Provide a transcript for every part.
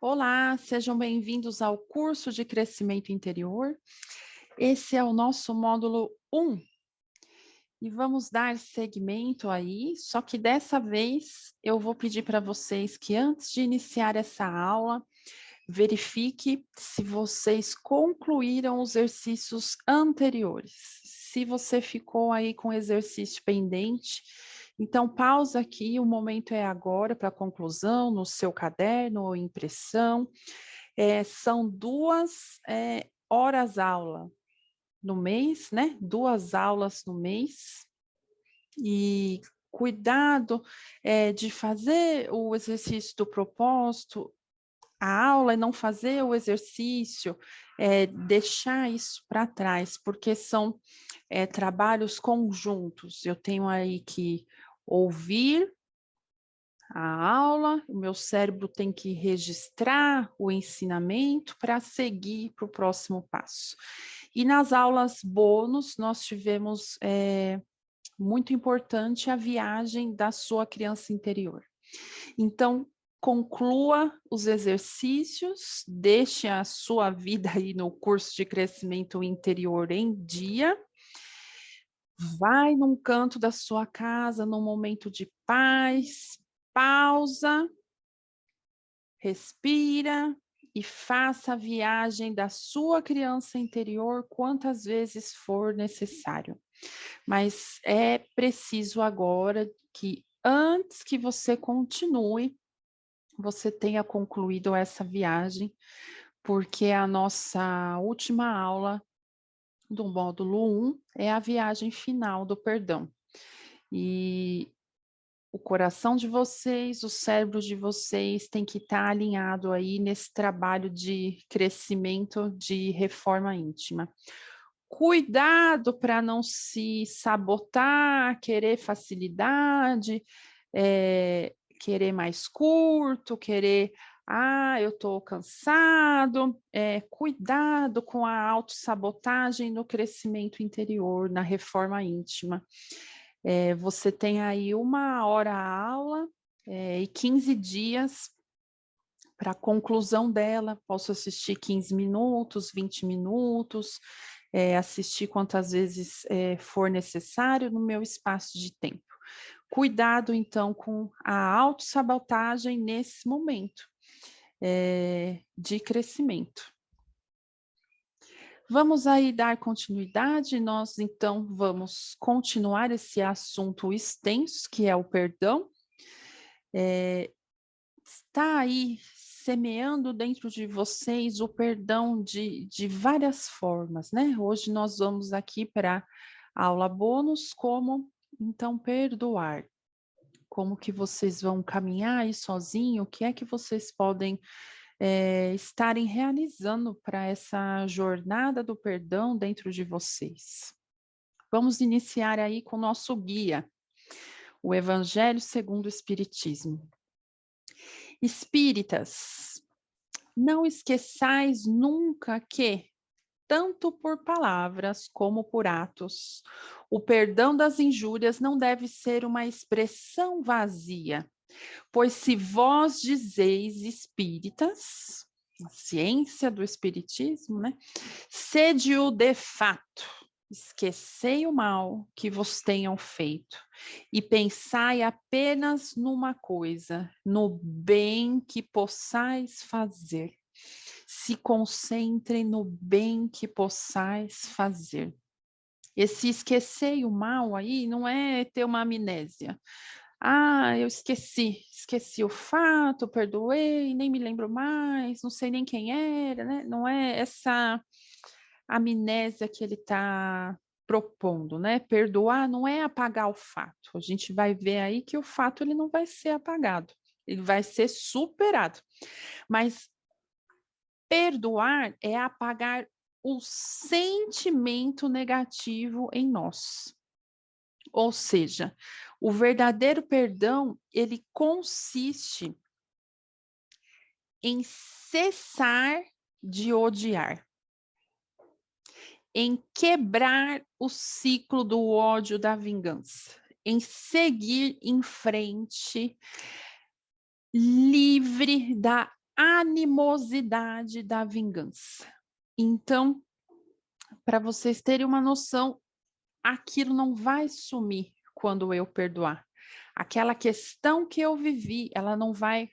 Olá, sejam bem-vindos ao curso de crescimento interior. Esse é o nosso módulo 1 e vamos dar seguimento aí, só que dessa vez eu vou pedir para vocês que antes de iniciar essa aula, verifique se vocês concluíram os exercícios anteriores. Se você ficou aí com exercício pendente, então pausa aqui, o momento é agora para conclusão, no seu caderno ou impressão. São 2 horas aula no mês, né, 2 aulas no mês, e cuidado, de fazer o exercício do propósito, a aula e não fazer o exercício, deixar isso para trás, porque são, trabalhos conjuntos. Eu tenho aí que ouvir a aula, o meu cérebro tem que registrar o ensinamento para seguir para o próximo passo. E nas aulas bônus, nós tivemos, muito importante a viagem da sua criança interior. Então, conclua os exercícios, deixe a sua vida aí no curso de crescimento interior em dia, vai num canto da sua casa, num momento de paz, pausa, respira e faça a viagem da sua criança interior quantas vezes for necessário. Mas é preciso agora que, antes que você continue, você tenha concluído essa viagem, porque a nossa última aula do módulo 1 é a viagem final do perdão. E o coração de vocês, o cérebro de vocês tem que estar alinhado aí nesse trabalho de crescimento, de reforma íntima. Cuidado para não se sabotar, querer facilidade, querer mais curto, querer, eu estou cansado. Cuidado com a autossabotagem no crescimento interior, na reforma íntima. Você tem aí 1 hora a aula, e 15 dias para a conclusão dela. Posso assistir 15 minutos, 20 minutos, assistir quantas vezes for necessário no meu espaço de tempo. Cuidado, então, com a autossabotagem nesse momento de crescimento. Vamos aí dar continuidade, nós então vamos continuar esse assunto extenso, que é o perdão. Está aí semeando dentro de vocês o perdão de várias formas, né? Hoje nós vamos aqui para a aula bônus, como então perdoar. Como que vocês vão caminhar aí sozinho, o que é que vocês podem estarem realizando para essa jornada do perdão dentro de vocês. Vamos iniciar aí com o nosso guia, o Evangelho segundo o Espiritismo. Espíritas, não esqueçais nunca que, tanto por palavras como por atos, o perdão das injúrias não deve ser uma expressão vazia, pois se vós dizeis espíritas, a ciência do espiritismo, né? Sede-o de fato, esquecei o mal que vos tenham feito e pensai apenas numa coisa, no bem que possais fazer. Se concentrem no bem que possais fazer. Esse esquecei o mal aí não é ter uma amnésia. Eu esqueci o fato, perdoei, nem me lembro mais, não sei nem quem era, né? Não é essa amnésia que ele está propondo, né? Perdoar não é apagar o fato. A gente vai ver aí que o fato ele não vai ser apagado, ele vai ser superado. Mas perdoar é apagar o sentimento negativo em nós. Ou seja, o verdadeiro perdão, ele consiste em cessar de odiar, em quebrar o ciclo do ódio, da vingança, em seguir em frente, livre da animosidade da vingança. Então, para vocês terem uma noção, aquilo não vai sumir quando eu perdoar. Aquela questão que eu vivi, ela não vai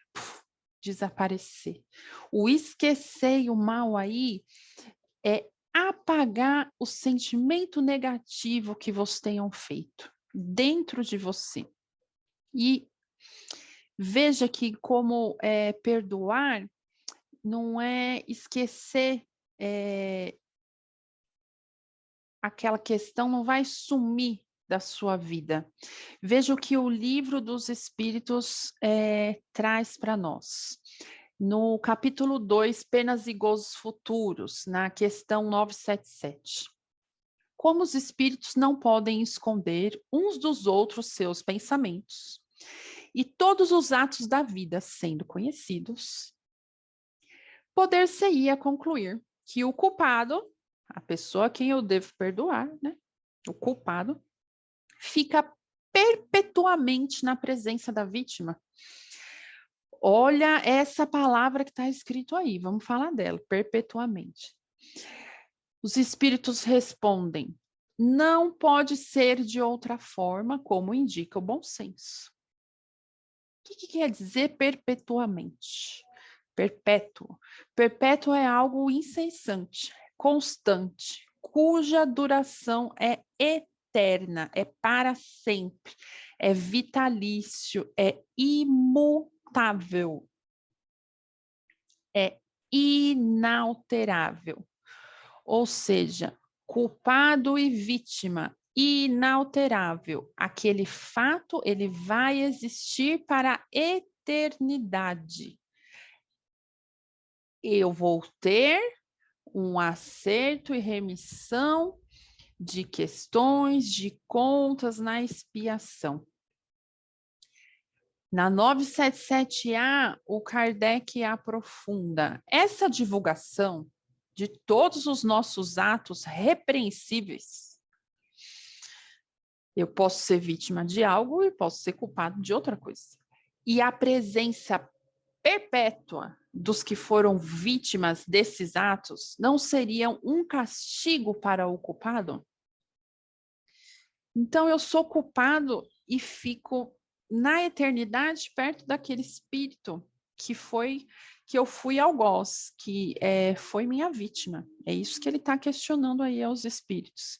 desaparecer. O esquecer e o mal aí é apagar o sentimento negativo que vocês tenham feito dentro de você. E veja que como perdoar não é esquecer, aquela questão não vai sumir da sua vida. Veja o que o livro dos Espíritos traz para nós. No capítulo 2, Penas e Gozos Futuros, na questão 977. Como os espíritos não podem esconder uns dos outros seus pensamentos, e todos os atos da vida sendo conhecidos, poder-se-ia concluir que o culpado, a pessoa a quem eu devo perdoar, né? O culpado, fica perpetuamente na presença da vítima. Olha essa palavra que está escrito aí, vamos falar dela, perpetuamente. Os espíritos respondem, não pode ser de outra forma, como indica o bom senso. O que quer dizer perpetuamente? Perpétuo. Perpétuo é algo incessante, constante, cuja duração é eterna, é para sempre, é vitalício, é imutável, é inalterável. Ou seja, culpado e vítima, inalterável. Aquele fato, ele vai existir para a eternidade. Eu vou ter um acerto e remissão de questões, de contas na expiação. Na 977A, o Kardec aprofunda essa divulgação de todos os nossos atos repreensíveis. Eu posso ser vítima de algo e posso ser culpado de outra coisa. E a presença perpétua dos que foram vítimas desses atos não seriam um castigo para o culpado? Então, eu sou culpado e fico na eternidade perto daquele espírito que eu fui algoz, que foi minha vítima. É isso que ele está questionando aí aos espíritos.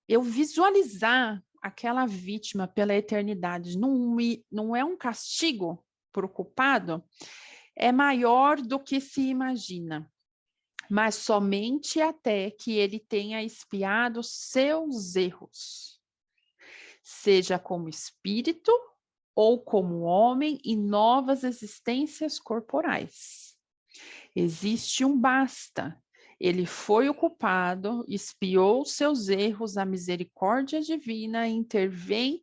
Eu visualizar aquela vítima pela eternidade não é um castigo para o culpado, é maior do que se imagina, mas somente até que ele tenha expiado seus erros, seja como espírito ou como homem em novas existências corporais. Existe um basta. Ele foi o culpado, expiou seus erros, a misericórdia divina intervém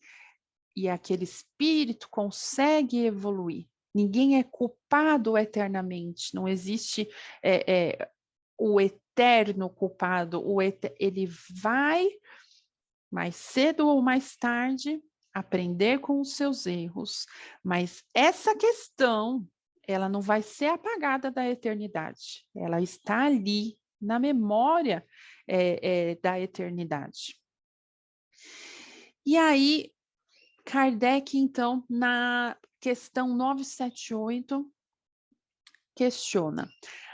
e aquele espírito consegue evoluir. Ninguém é culpado eternamente, não existe o eterno culpado, ele vai, mais cedo ou mais tarde, aprender com os seus erros, mas essa questão, ela não vai ser apagada da eternidade, ela está ali na memória da eternidade. E aí, Kardec, então, na questão 978, questiona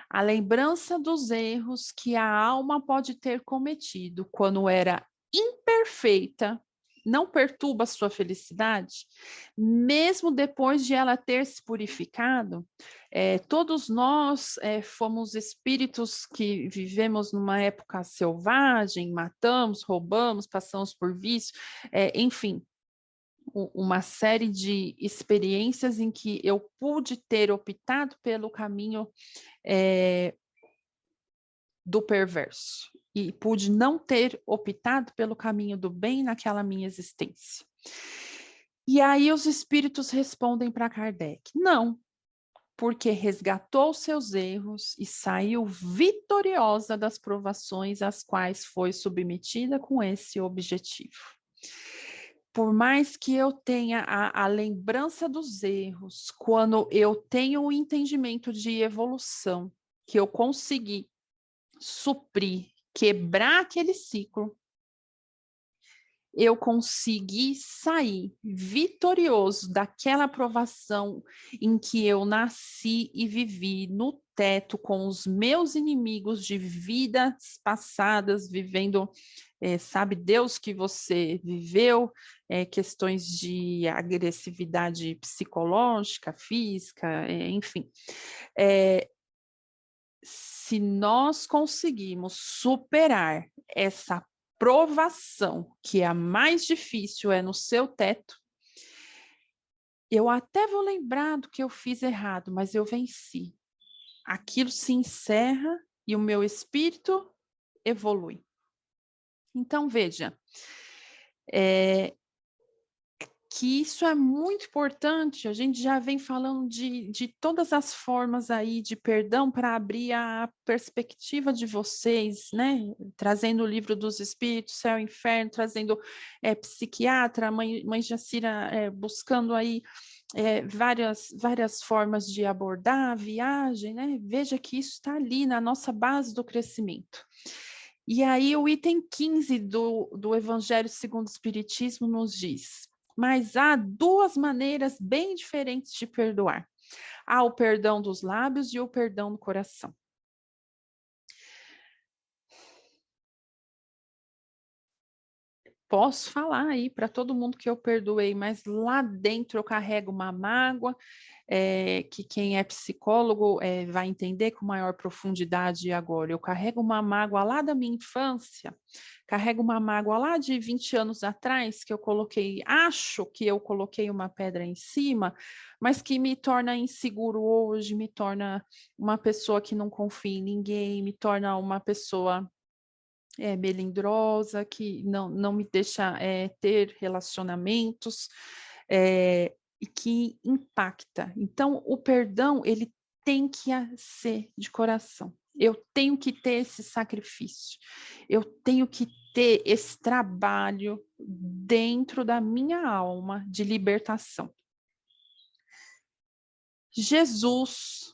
a lembrança dos erros que a alma pode ter cometido quando era imperfeita, não perturba a sua felicidade, mesmo depois de ela ter se purificado. Todos nós fomos espíritos que vivemos numa época selvagem, matamos, roubamos, passamos por vício, enfim, uma série de experiências em que eu pude ter optado pelo caminho do perverso e pude não ter optado pelo caminho do bem naquela minha existência. E aí os espíritos respondem para Kardec, não, porque resgatou seus erros e saiu vitoriosa das provações às quais foi submetida com esse objetivo. por mais que eu tenha a lembrança dos erros, quando eu tenho o entendimento de evolução, que eu consegui suprir, quebrar aquele ciclo, eu consegui sair vitorioso daquela aprovação em que eu nasci e vivi no teto com os meus inimigos de vidas passadas, vivendo, sabe Deus que você viveu, questões de agressividade psicológica, física, enfim. Se nós conseguimos superar essa provação, que é a mais difícil, é no seu teto, eu até vou lembrar do que eu fiz errado, mas eu venci. Aquilo se encerra e o meu espírito evolui. Então, veja, que isso é muito importante, a gente já vem falando de todas as formas aí de perdão para abrir a perspectiva de vocês, né? Trazendo o livro dos Espíritos, Céu e Inferno, trazendo psiquiatra, mãe Jacira buscando aí várias formas de abordar a viagem, né? Veja que isso está ali na nossa base do crescimento. E aí o item 15 do Evangelho segundo o Espiritismo nos diz: mas há duas maneiras bem diferentes de perdoar. Há o perdão dos lábios e o perdão do coração. Posso falar aí para todo mundo que eu perdoei, mas lá dentro eu carrego uma mágoa, que quem é psicólogo vai entender com maior profundidade agora. Eu carrego uma mágoa lá da minha infância, carrego uma mágoa lá de 20 anos atrás, que acho que eu coloquei uma pedra em cima, mas que me torna inseguro hoje, me torna uma pessoa que não confia em ninguém, me torna uma pessoa melindrosa, que não me deixa ter relacionamentos, e que impacta. Então, o perdão, ele tem que ser de coração. Eu tenho que ter esse sacrifício. Eu tenho que ter esse trabalho dentro da minha alma de libertação. Jesus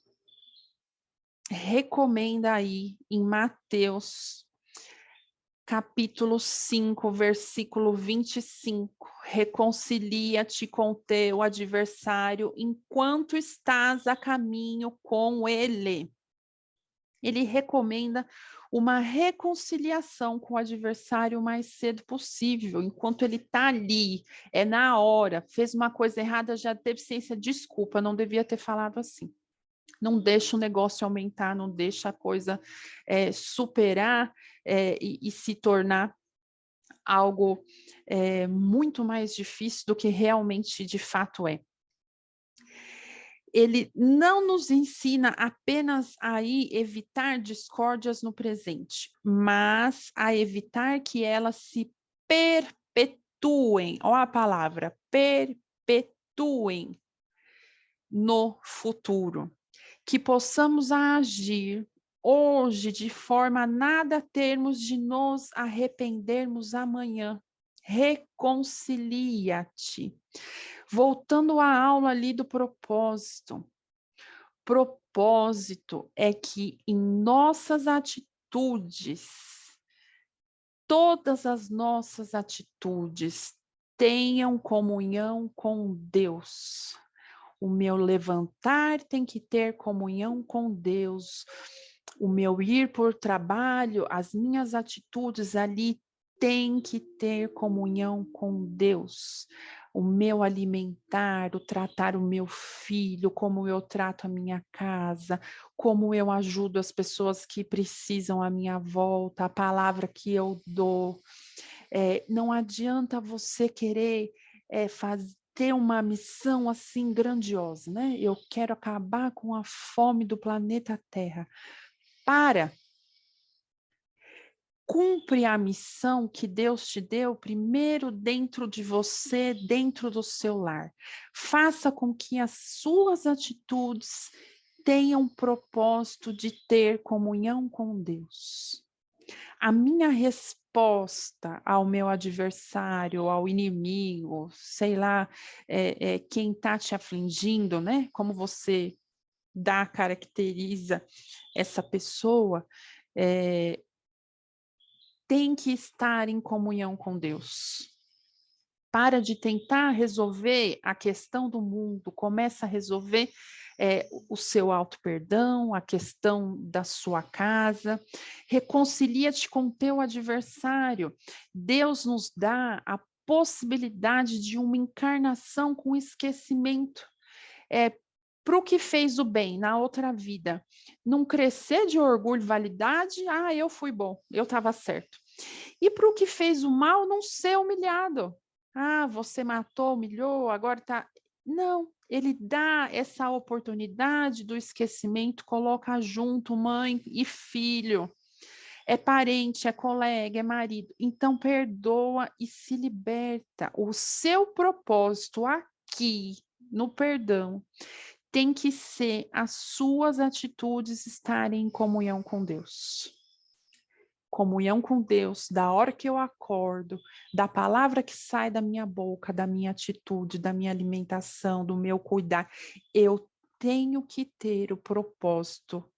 recomenda aí em Mateus capítulo 5, versículo 25. Reconcilia-te com teu adversário enquanto estás a caminho com ele. Ele recomenda uma reconciliação com o adversário o mais cedo possível, enquanto ele está ali, é na hora, fez uma coisa errada, já teve ciência, desculpa, não devia ter falado assim. Não deixa o negócio aumentar, não deixa a coisa superar e se tornar algo muito mais difícil do que realmente de fato é. Ele não nos ensina apenas a evitar discórdias no presente, mas a evitar que elas se perpetuem. Olha a palavra, perpetuem no futuro. Que possamos agir hoje de forma a nada termos de nos arrependermos amanhã. Reconcilia-te. Voltando à aula ali do propósito. Propósito é que em nossas atitudes, todas as nossas atitudes tenham comunhão com Deus. O meu levantar tem que ter comunhão com Deus. O meu ir por trabalho, as minhas atitudes ali têm que ter comunhão com Deus. O meu alimentar, o tratar o meu filho, como eu trato a minha casa, como eu ajudo as pessoas que precisam à minha volta, a palavra que eu dou. Não adianta você querer ter uma missão assim grandiosa, né? Eu quero acabar com a fome do planeta Terra. Cumpre a missão que Deus te deu primeiro dentro de você, dentro do seu lar. Faça com que as suas atitudes tenham propósito de ter comunhão com Deus. A minha resposta ao meu adversário, ao inimigo, sei lá, quem está te afligindo, né? Como você caracteriza essa pessoa, tem que estar em comunhão com Deus. Para de tentar resolver a questão do mundo, começa a resolver o seu auto-perdão, a questão da sua casa, reconcilia-te com o teu adversário. Deus nos dá a possibilidade de uma encarnação com esquecimento. Para o que fez o bem na outra vida, não crescer de orgulho e validade, eu fui bom, eu estava certo. E para o que fez o mal, não ser humilhado. Você matou, humilhou, agora está... Não, ele dá essa oportunidade do esquecimento, coloca junto mãe e filho. É parente, é colega, é marido. Então, perdoa e se liberta. O seu propósito aqui, no perdão, tem que ser as suas atitudes estarem em comunhão com Deus. Comunhão com Deus, da hora que eu acordo, da palavra que sai da minha boca, da minha atitude, da minha alimentação, do meu cuidar. Eu tenho que ter o propósito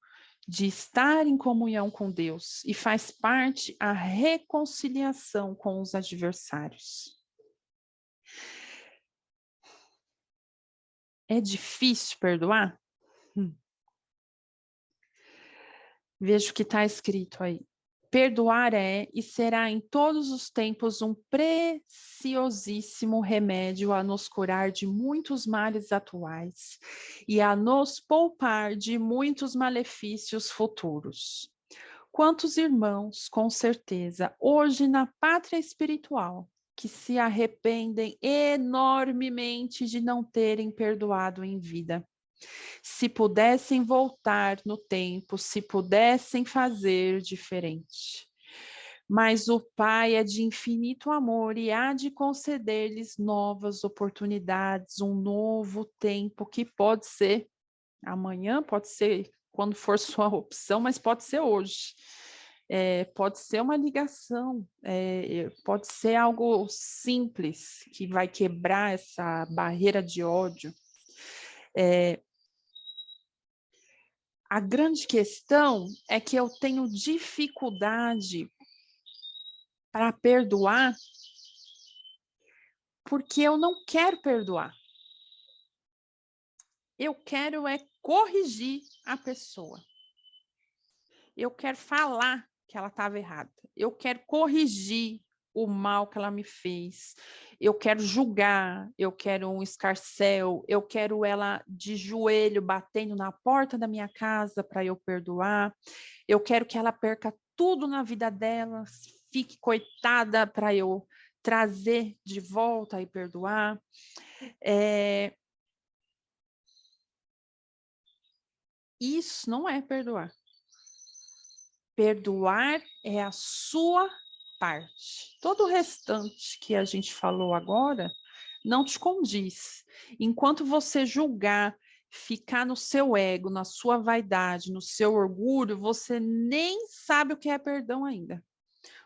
de estar em comunhão com Deus e faz parte a reconciliação com os adversários. É difícil perdoar? Veja o que está escrito aí. Perdoar é e será em todos os tempos um preciosíssimo remédio a nos curar de muitos males atuais e a nos poupar de muitos malefícios futuros. Quantos irmãos, com certeza, hoje na pátria espiritual, que se arrependem enormemente de não terem perdoado em vida. Se pudessem voltar no tempo, se pudessem fazer diferente. Mas o Pai é de infinito amor e há de conceder-lhes novas oportunidades, um novo tempo que pode ser amanhã, pode ser quando for sua opção, mas pode ser hoje. Pode ser uma ligação, pode ser algo simples que vai quebrar essa barreira de ódio. A grande questão é que eu tenho dificuldade para perdoar porque eu não quero perdoar. Eu quero corrigir a pessoa. Eu quero falar que ela estava errada. Eu quero corrigir o mal que ela me fez. Eu quero julgar, eu quero um escarcéu, eu quero ela de joelho batendo na porta da minha casa para eu perdoar. Eu quero que ela perca tudo na vida dela, fique coitada para eu trazer de volta e perdoar. Isso não é perdoar. Perdoar é a sua parte. Todo o restante que a gente falou agora não te condiz. Enquanto você julgar, ficar no seu ego, na sua vaidade, no seu orgulho, você nem sabe o que é perdão ainda.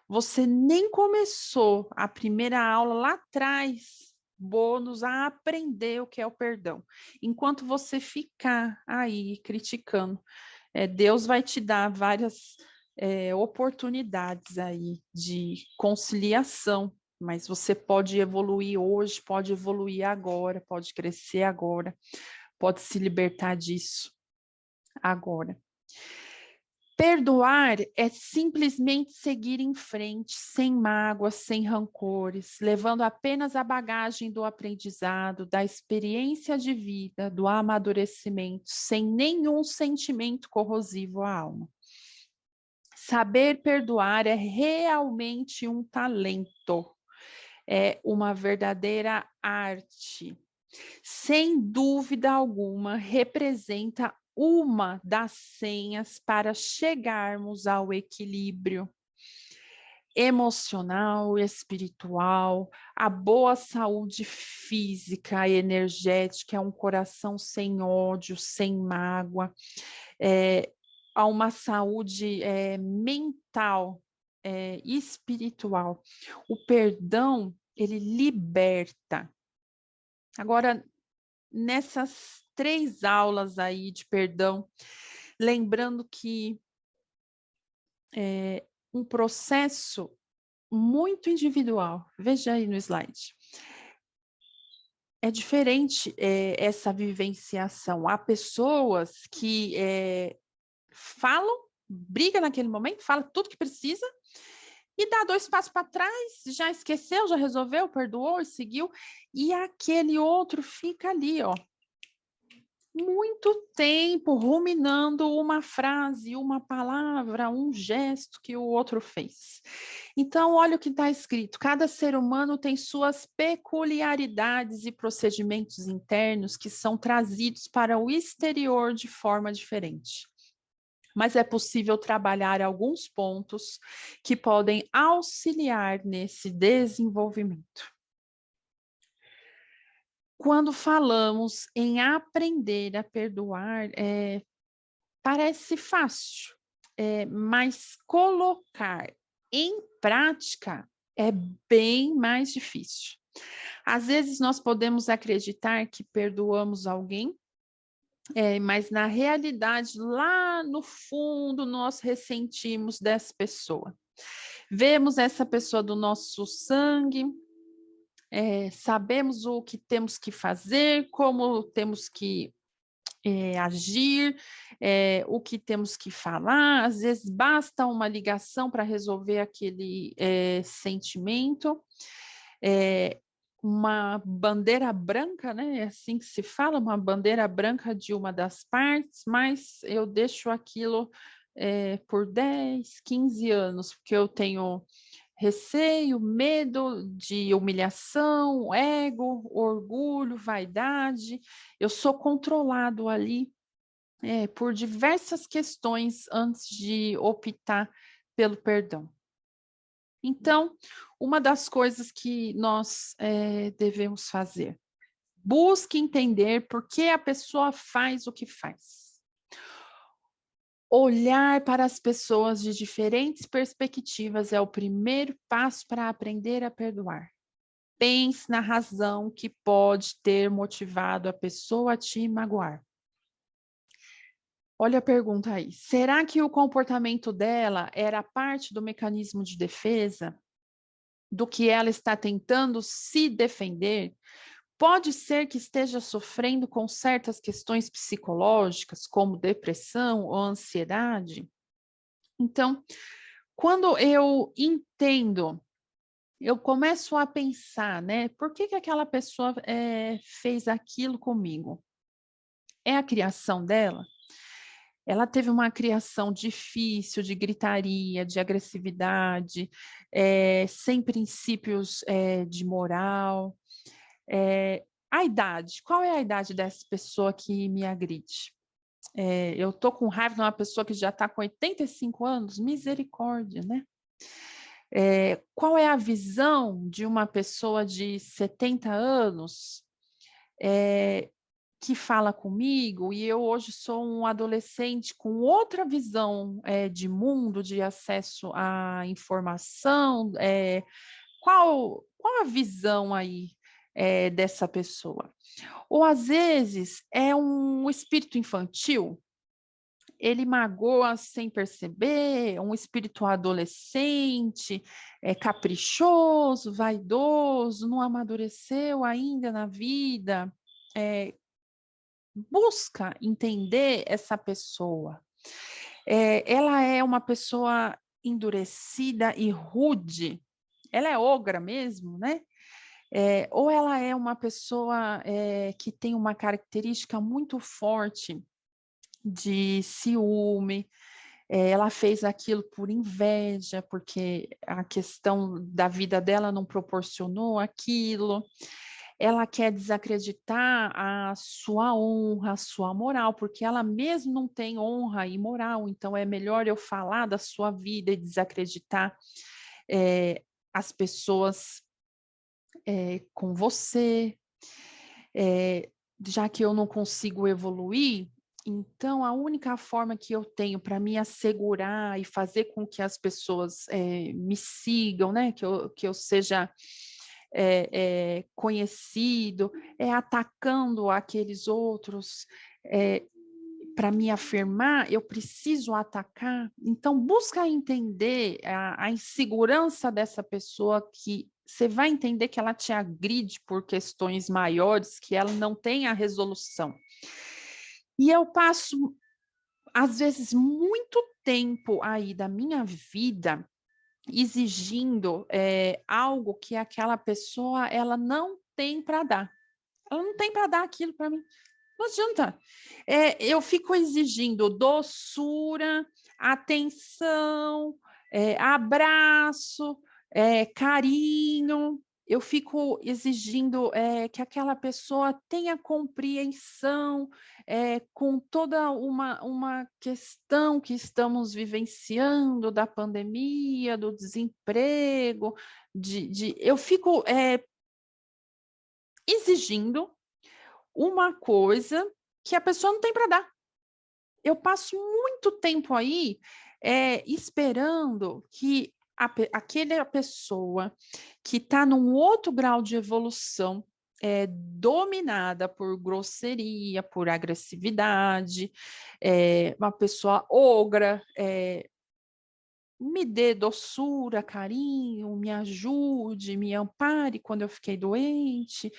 Você nem começou a primeira aula lá atrás, bônus, a aprender o que é o perdão. Enquanto você ficar aí criticando, Deus vai te dar várias oportunidades aí de conciliação, mas você pode evoluir hoje, pode evoluir agora, pode crescer agora, pode se libertar disso agora. Perdoar é simplesmente seguir em frente, sem mágoas, sem rancores, levando apenas a bagagem do aprendizado, da experiência de vida, do amadurecimento, sem nenhum sentimento corrosivo à alma. Saber perdoar é realmente um talento, é uma verdadeira arte. Sem dúvida alguma, representa uma das senhas para chegarmos ao equilíbrio emocional, espiritual, a boa saúde física e energética, é um coração sem ódio, sem mágoa, a uma saúde mental, espiritual. O perdão, ele liberta. Agora, nessas 3 aulas aí de perdão, lembrando que é um processo muito individual. Veja aí no slide. É diferente essa vivenciação. Há pessoas que falam, briga naquele momento, fala tudo que precisa e dá 2 passos para trás, já esqueceu, já resolveu, perdoou e seguiu. E aquele outro fica ali, ó, muito tempo ruminando uma frase, uma palavra, um gesto que o outro fez. Então, olha o que está escrito: cada ser humano tem suas peculiaridades e procedimentos internos que são trazidos para o exterior de forma diferente. Mas é possível trabalhar alguns pontos que podem auxiliar nesse desenvolvimento. Quando falamos em aprender a perdoar, parece fácil, mas colocar em prática é bem mais difícil. Às vezes nós podemos acreditar que perdoamos alguém, mas na realidade, lá no fundo, nós ressentimos dessa pessoa. Vemos essa pessoa do nosso sangue, sabemos o que temos que fazer, como temos que agir, o que temos que falar. Às vezes basta uma ligação para resolver aquele sentimento. Uma bandeira branca, né? É assim que se fala, uma bandeira branca de uma das partes, mas eu deixo aquilo por 10, 15 anos, porque eu tenho receio, medo de humilhação, ego, orgulho, vaidade. Eu sou controlado ali por diversas questões antes de optar pelo perdão. Então, uma das coisas que nós devemos fazer, busque entender por que a pessoa faz o que faz. Olhar para as pessoas de diferentes perspectivas é o primeiro passo para aprender a perdoar. Pense na razão que pode ter motivado a pessoa a te magoar. Olha a pergunta aí. Será que o comportamento dela era parte do mecanismo de defesa? Do que ela está tentando se defender? Pode ser que esteja sofrendo com certas questões psicológicas, como depressão ou ansiedade. Então, quando eu entendo, eu começo a pensar, né? Por que aquela pessoa fez aquilo comigo? É a criação dela? Ela teve uma criação difícil, de gritaria, de agressividade, sem princípios de moral. A idade, qual é a idade dessa pessoa que me agride? Eu estou com raiva de uma pessoa que já está com 85 anos? Misericórdia, né? Qual é a visão de uma pessoa de 70 anos que fala comigo e eu hoje sou um adolescente com outra visão de mundo, de acesso à informação? Qual a visão aí dessa pessoa? Ou às vezes é um espírito infantil, ele magoa sem perceber, um espírito adolescente, caprichoso, vaidoso, não amadureceu ainda na vida. Busca entender essa pessoa. Ela é uma pessoa endurecida e rude? Ela é ogra mesmo, né? Ou ela é uma pessoa que tem uma característica muito forte de ciúme, ela fez aquilo por inveja, porque a questão da vida dela não proporcionou aquilo. Ela quer desacreditar a sua honra, a sua moral, porque ela mesmo não tem honra e moral, então é melhor eu falar da sua vida e desacreditar as pessoas com você, já que eu não consigo evoluir, Então, a única forma que eu tenho para me assegurar e fazer com que as pessoas me sigam, né? Que eu seja conhecido, é atacando aqueles outros. Para me afirmar, eu preciso atacar. Então, busca entender a insegurança dessa pessoa, que você vai entender que ela te agride por questões maiores, que ela não tem a resolução. E eu passo, às vezes, muito tempo aí da minha vida exigindo algo que aquela pessoa ela não tem para dar. Ela não tem para dar aquilo para mim. Não adianta. Eu fico exigindo doçura, atenção, abraço, carinho. Eu fico exigindo que aquela pessoa tenha compreensão com toda uma questão que estamos vivenciando da pandemia, do desemprego, eu fico exigindo uma coisa que a pessoa não tem para dar. Eu passo muito tempo aí esperando que aquela pessoa que está num outro grau de evolução, dominada por grosseria, por agressividade, uma pessoa ogra, me dê doçura, carinho, me ajude, me ampare quando eu fiquei doente,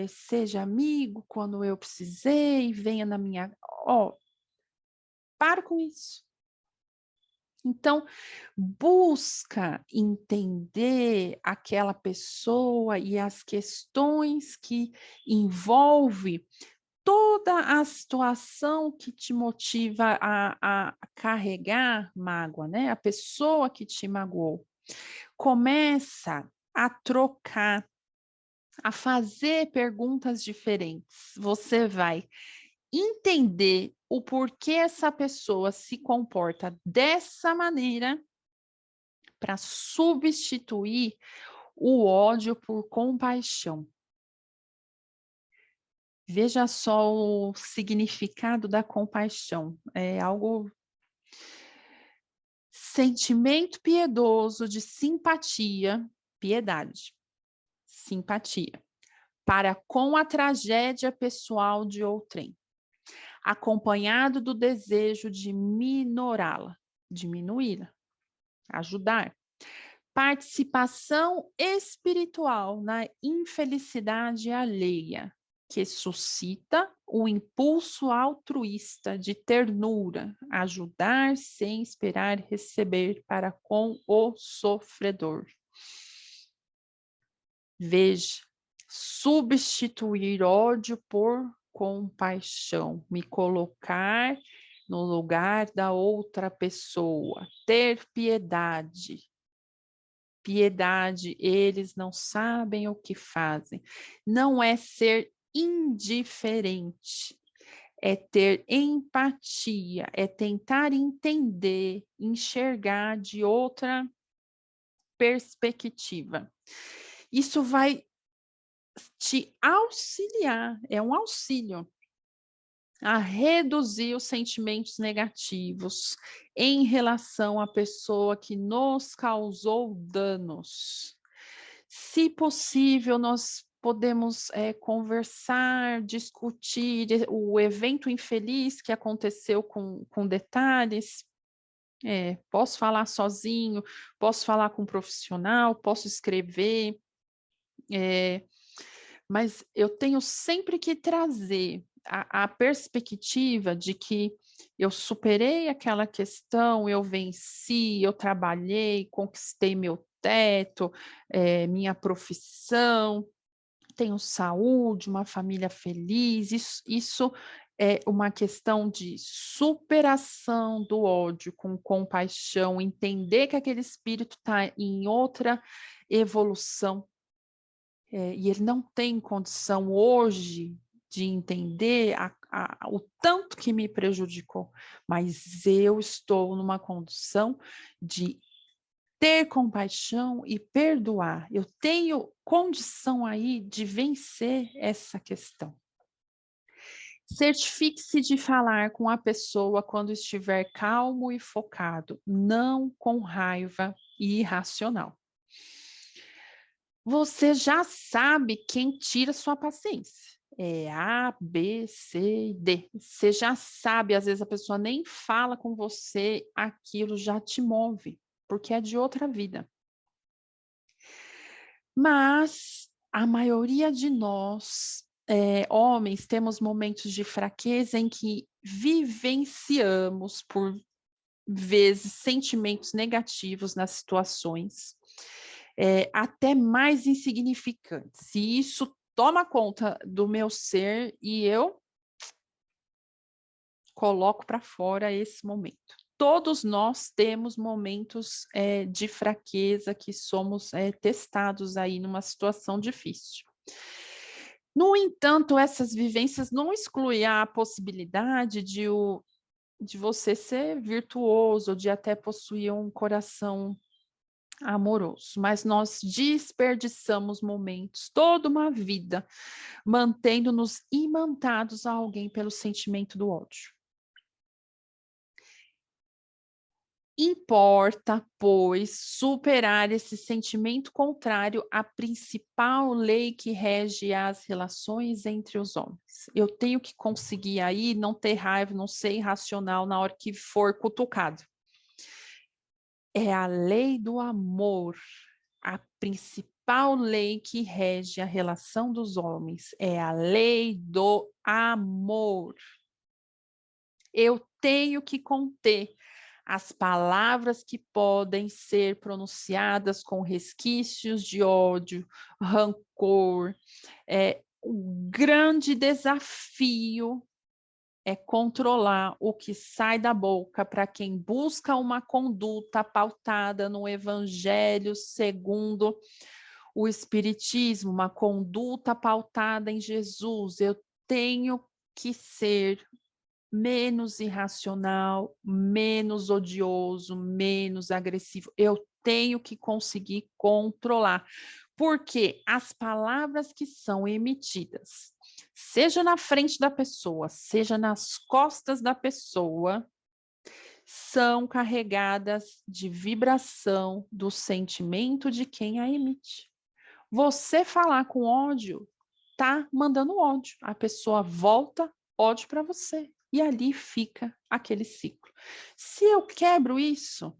seja amigo quando eu precisei, venha na minha. Ó, para com isso. Então, busca entender aquela pessoa e as questões que envolve toda a situação que te motiva a carregar mágoa, né? A pessoa que te magoou. Começa a trocar, a fazer perguntas diferentes. Você vai entender o porquê essa pessoa se comporta dessa maneira para substituir o ódio por compaixão. Veja só o significado da compaixão. É algo sentimento piedoso de simpatia, piedade, simpatia, para com a tragédia pessoal de outrem, acompanhado do desejo de minorá-la, diminuí-la, ajudar. Participação espiritual na infelicidade alheia, que suscita o impulso altruísta de ternura, ajudar sem esperar receber para com o sofredor. Veja, substituir ódio por compaixão, me colocar no lugar da outra pessoa, ter piedade. Piedade, eles não sabem o que fazem. Não é ser indiferente, é ter empatia, é tentar entender, enxergar de outra perspectiva. Isso vai te auxiliar, é um auxílio a reduzir os sentimentos negativos em relação à pessoa que nos causou danos. Se possível, nós podemos conversar, discutir o evento infeliz que aconteceu com detalhes. Posso falar sozinho, posso falar com um profissional, posso escrever, mas eu tenho sempre que trazer a perspectiva de que eu superei aquela questão, eu venci, eu trabalhei, conquistei meu teto, minha profissão, tenho saúde, uma família feliz. Isso é uma questão de superação do ódio com compaixão, entender que aquele espírito está em outra evolução. E ele não tem condição hoje de entender o tanto que me prejudicou, mas eu estou numa condição de ter compaixão e perdoar. Eu tenho condição aí de vencer essa questão. Certifique-se de falar com a pessoa quando estiver calmo e focado, não com raiva e irracional. Você já sabe quem tira sua paciência. É A, B, C, D. Você já sabe, às vezes a pessoa nem fala com você, aquilo já te move, porque é de outra vida. Mas a maioria de nós, homens, temos momentos de fraqueza em que vivenciamos, por vezes, sentimentos negativos nas situações, até mais insignificantes. E isso toma conta do meu ser e eu coloco para fora esse momento. Todos nós temos momentos de fraqueza que somos testados aí numa situação difícil. No entanto, essas vivências não excluem a possibilidade de você ser virtuoso, de até possuir um coração amoroso, mas nós desperdiçamos momentos, toda uma vida, mantendo-nos imantados a alguém pelo sentimento do ódio. Importa, pois, superar esse sentimento contrário à principal lei que rege as relações entre os homens. Eu tenho que conseguir aí não ter raiva, não ser irracional na hora que for cutucado. É a lei do amor, a principal lei que rege a relação dos homens. É a lei do amor. Eu tenho que conter as palavras que podem ser pronunciadas com resquícios de ódio, rancor. O grande desafio é controlar o que sai da boca para quem busca uma conduta pautada no Evangelho segundo o Espiritismo, uma conduta pautada em Jesus. Eu tenho que ser menos irracional, menos odioso, menos agressivo. Eu tenho que conseguir controlar, porque as palavras que são emitidas, seja na frente da pessoa, seja nas costas da pessoa, são carregadas de vibração do sentimento de quem a emite. Você falar com ódio, tá mandando ódio. A pessoa volta ódio para você. E ali fica aquele ciclo. Se eu quebro isso,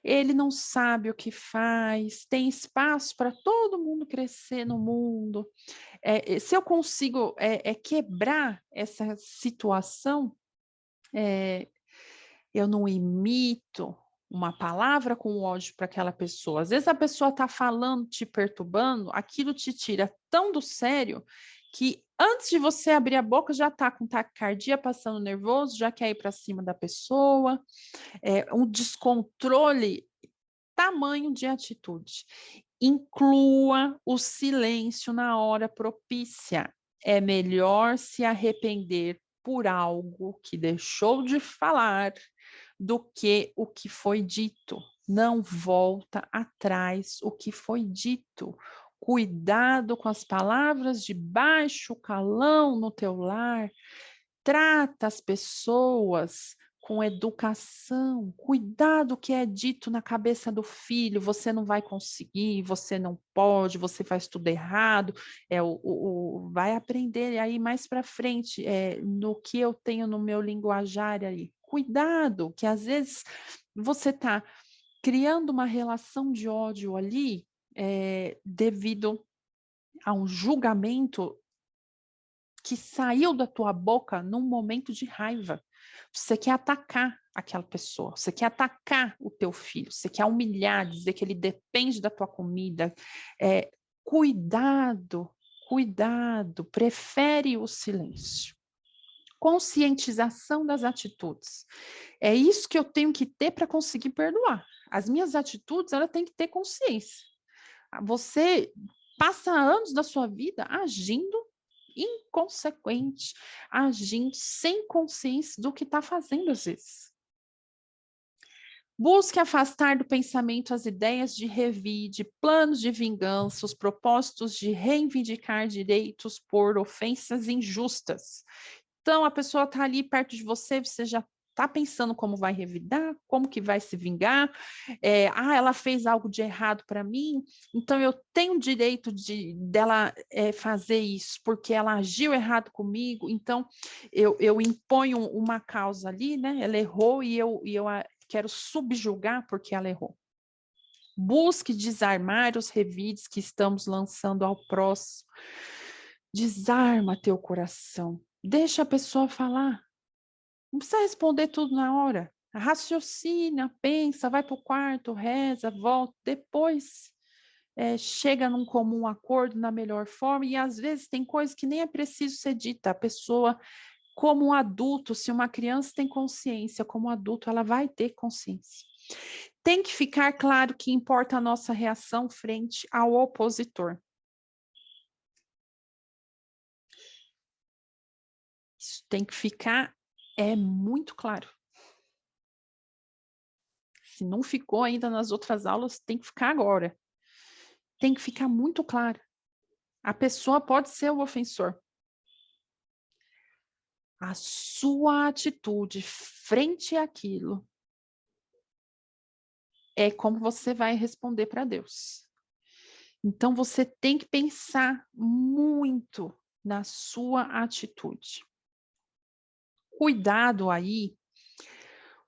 ele não sabe o que faz, tem espaço para todo mundo crescer no mundo. Se eu consigo quebrar essa situação, eu não imito uma palavra com ódio para aquela pessoa. Às vezes a pessoa está falando, te perturbando, aquilo te tira tão do sério que antes de você abrir a boca já está com taquicardia, passando nervoso, já quer ir para cima da pessoa, um descontrole tamanho de atitude. Inclua o silêncio na hora propícia. É melhor se arrepender por algo que deixou de falar do que o que foi dito. Não volta atrás o que foi dito. Cuidado com as palavras de baixo calão no teu lar. Trata as pessoas com educação. Cuidado o que é dito na cabeça do filho. Você não vai conseguir, você não pode, você faz tudo errado. Vai aprender aí mais para frente no que eu tenho no meu linguajar aí. Cuidado, que às vezes você está criando uma relação de ódio ali devido a um julgamento que saiu da tua boca num momento de raiva. Você quer atacar aquela pessoa, você quer atacar o teu filho, você quer humilhar, dizer que ele depende da tua comida. Cuidado, cuidado, prefere o silêncio. Conscientização das atitudes. É isso que eu tenho que ter para conseguir perdoar. As minhas atitudes, ela tem que ter consciência. Você passa anos da sua vida agindo inconsequente, agindo sem consciência do que está fazendo às vezes. Busque afastar do pensamento as ideias de revide, planos de vingança, os propósitos de reivindicar direitos por ofensas injustas. Então, a pessoa está ali perto de você, você já está pensando como vai revidar, como que vai se vingar. Ela fez algo de errado para mim, então eu tenho o direito dela fazer isso, porque ela agiu errado comigo, então eu imponho uma causa ali, né? Ela errou e eu quero subjugar porque ela errou. Busque desarmar os revides que estamos lançando ao próximo. Desarma teu coração. Deixa a pessoa falar. Não precisa responder tudo na hora. Raciocina, pensa, vai para o quarto, reza, volta. Depois chega num comum acordo na melhor forma. E às vezes tem coisas que nem é preciso ser dita. A pessoa, como um adulto, se uma criança tem consciência, como adulto, ela vai ter consciência. Tem que ficar claro que importa a nossa reação frente ao opositor. Isso tem que ficar muito claro. Se não ficou ainda nas outras aulas, tem que ficar agora. Tem que ficar muito claro. A pessoa pode ser o ofensor. A sua atitude frente àquilo é como você vai responder para Deus. Então, você tem que pensar muito na sua atitude. Cuidado aí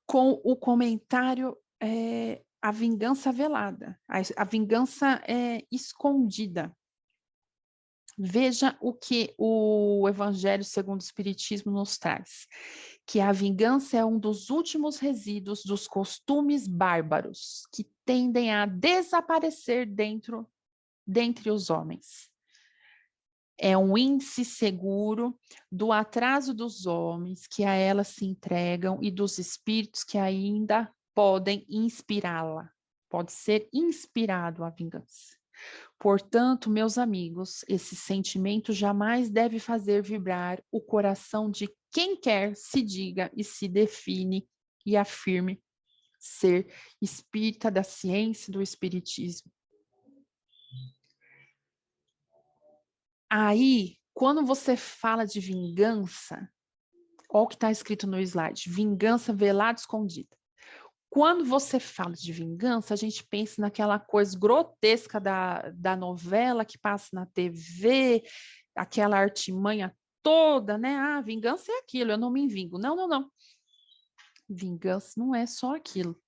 com o comentário a vingança velada, a vingança escondida. Veja o que o Evangelho segundo o Espiritismo nos traz, que a vingança é um dos últimos resíduos dos costumes bárbaros que tendem a desaparecer dentre os homens. É um índice seguro do atraso dos homens que a ela se entregam e dos espíritos que ainda podem inspirá-la. Pode ser inspirado a vingança. Portanto, meus amigos, esse sentimento jamais deve fazer vibrar o coração de quem quer se diga e se define e afirme ser espírita da ciência e do espiritismo. Aí, quando você fala de vingança, olha o que está escrito no slide, vingança velada escondida. Quando você fala de vingança, a gente pensa naquela coisa grotesca da novela que passa na TV, aquela artimanha toda, né? Ah, vingança é aquilo, eu não me vingo. Não, não, não. Vingança não é só aquilo.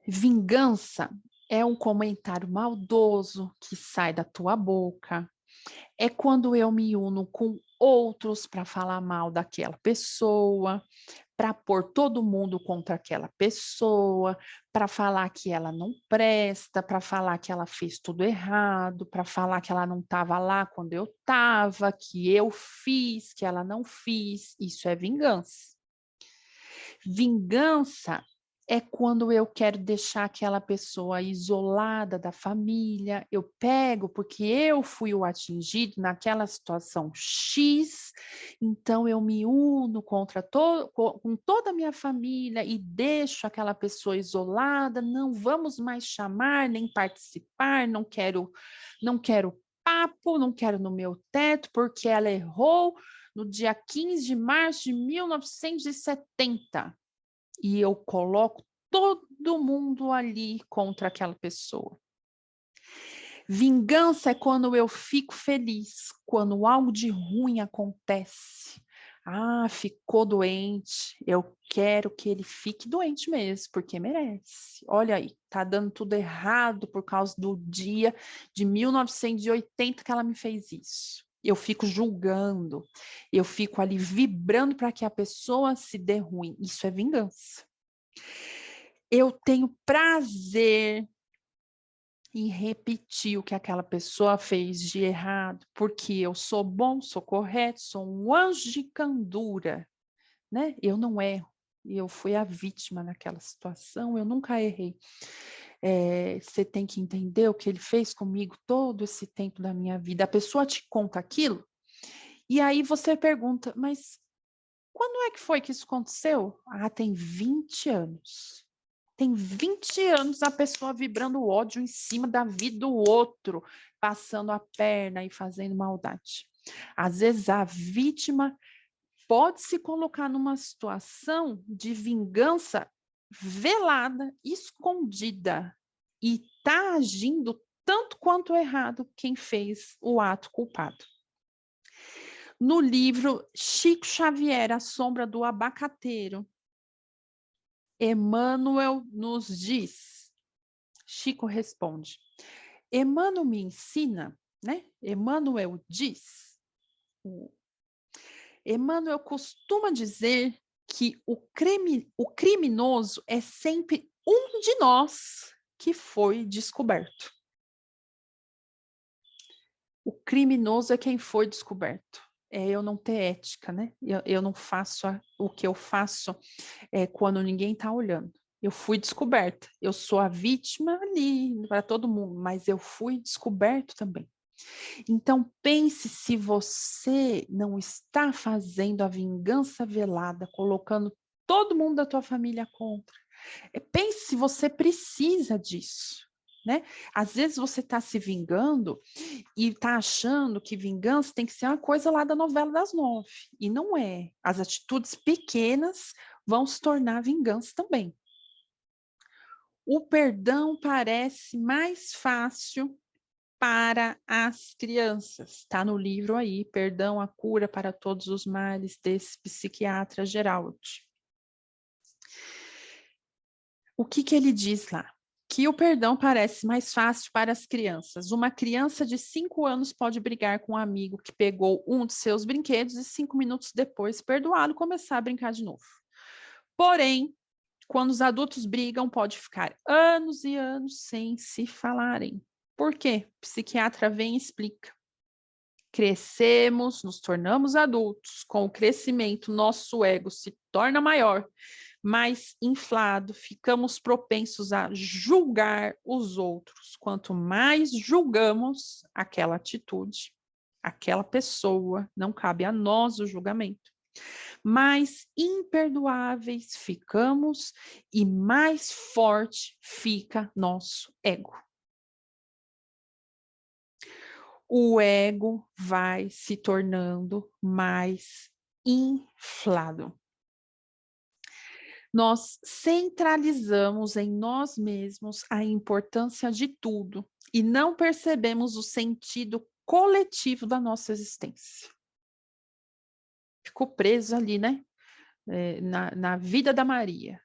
Vingança é um comentário maldoso que sai da tua boca. É quando eu me uno com outros para falar mal daquela pessoa, para pôr todo mundo contra aquela pessoa, para falar que ela não presta, para falar que ela fez tudo errado, para falar que ela não estava lá quando eu estava, que eu fiz, que ela não fez. Isso é vingança. Vingança é quando eu quero deixar aquela pessoa isolada da família, eu pego porque eu fui o atingido naquela situação X, então eu me uno com toda a minha família e deixo aquela pessoa isolada, não vamos mais chamar, nem participar, não quero papo, não quero no meu teto, porque ela errou no dia 15 de março de 1970. E eu coloco todo mundo ali contra aquela pessoa. Vingança é quando eu fico feliz, quando algo de ruim acontece. Ah, ficou doente, eu quero que ele fique doente mesmo, porque merece. Olha aí, tá dando tudo errado por causa do dia de 1980 que ela me fez isso. Eu fico julgando, eu fico ali vibrando para que a pessoa se dê ruim. Isso é vingança. Eu tenho prazer em repetir o que aquela pessoa fez de errado, porque eu sou bom, sou correto, sou um anjo de candura, né? Eu não erro. Eu fui a vítima naquela situação, eu nunca errei. Você tem que entender o que ele fez comigo todo esse tempo da minha vida. A pessoa te conta aquilo, e aí você pergunta, mas quando é que foi que isso aconteceu? Ah, tem 20 anos. Tem 20 anos a pessoa vibrando ódio em cima da vida do outro, passando a perna e fazendo maldade. Às vezes a vítima pode se colocar numa situação de vingança velada, escondida, e está agindo tanto quanto errado quem fez o ato culpado. No livro Chico Xavier, A Sombra do Abacateiro, Emmanuel nos diz, Chico responde, Emmanuel me ensina, né? Emmanuel diz, Emmanuel costuma dizer que o criminoso é sempre um de nós que foi descoberto. O criminoso é quem foi descoberto. É eu não ter ética, né? Eu não faço o que eu faço quando ninguém está olhando. Eu fui descoberta. Eu sou a vítima ali para todo mundo, mas eu fui descoberto também. Então, pense se você não está fazendo a vingança velada, colocando todo mundo da tua família contra. Pense se você precisa disso, né? Às vezes você está se vingando e está achando que vingança tem que ser uma coisa lá da novela das 9. E não é. As atitudes pequenas vão se tornar vingança também. O perdão parece mais fácil para as crianças. Está no livro aí, Perdão, a Cura para Todos os Males, desse psiquiatra Gerald. O que ele diz lá? Que o perdão parece mais fácil para as crianças. Uma criança de 5 anos pode brigar com um amigo que pegou um de seus brinquedos e 5 minutos depois perdoá-lo e começar a brincar de novo. Porém, quando os adultos brigam, pode ficar anos e anos sem se falarem. Por quê? O psiquiatra vem e explica. Crescemos, nos tornamos adultos. Com o crescimento, nosso ego se torna maior, mais inflado, ficamos propensos a julgar os outros. Quanto mais julgamos aquela atitude, aquela pessoa, não cabe a nós o julgamento, mais imperdoáveis ficamos e mais forte fica nosso ego. O ego vai se tornando mais inflado. Nós centralizamos em nós mesmos a importância de tudo e não percebemos o sentido coletivo da nossa existência. Ficou preso ali, né? Na vida da Maria.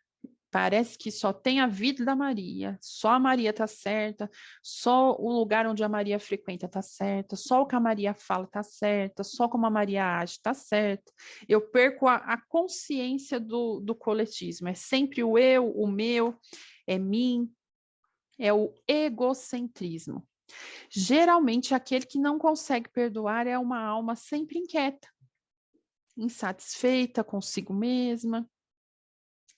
Parece que só tem a vida da Maria, só a Maria está certa, só o lugar onde a Maria frequenta está certa, só o que a Maria fala está certa, só como a Maria age está certa. Eu perco a consciência do coletismo, é sempre o eu, o meu, é mim, é o egocentrismo. Geralmente, aquele que não consegue perdoar é uma alma sempre inquieta, insatisfeita consigo mesma,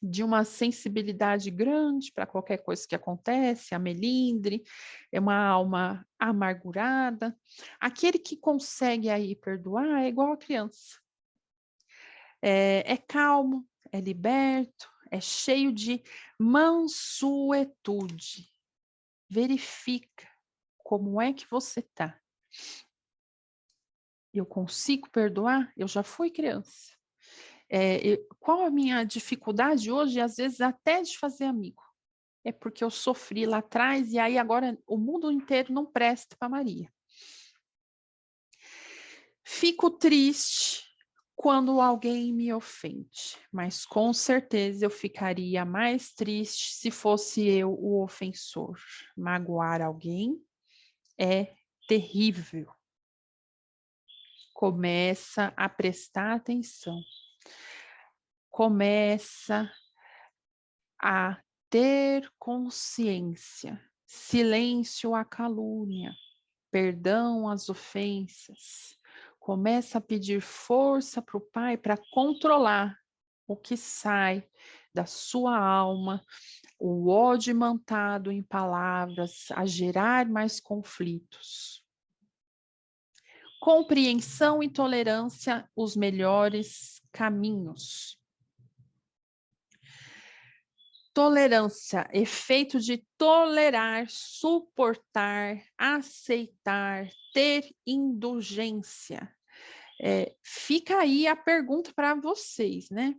de uma sensibilidade grande para qualquer coisa que acontece, a melindre, é uma alma amargurada. Aquele que consegue aí perdoar é igual a criança. É calmo, é liberto, é cheio de mansuetude. Verifica como é que você está. Eu consigo perdoar? Eu já fui criança. Qual a minha dificuldade hoje, às vezes até de fazer amigo? É porque eu sofri lá atrás e aí agora o mundo inteiro não presta para Maria. Fico triste quando alguém me ofende, mas com certeza eu ficaria mais triste se fosse eu o ofensor. Magoar alguém é terrível. Começa a prestar atenção. Começa a ter consciência, silêncio à calúnia, perdão às ofensas. Começa a pedir força para o Pai para controlar o que sai da sua alma, o ódio imantado em palavras, a gerar mais conflitos. Compreensão e tolerância, os melhores caminhos. Tolerância, efeito de tolerar, suportar, aceitar, ter indulgência. Fica aí a pergunta para vocês, né?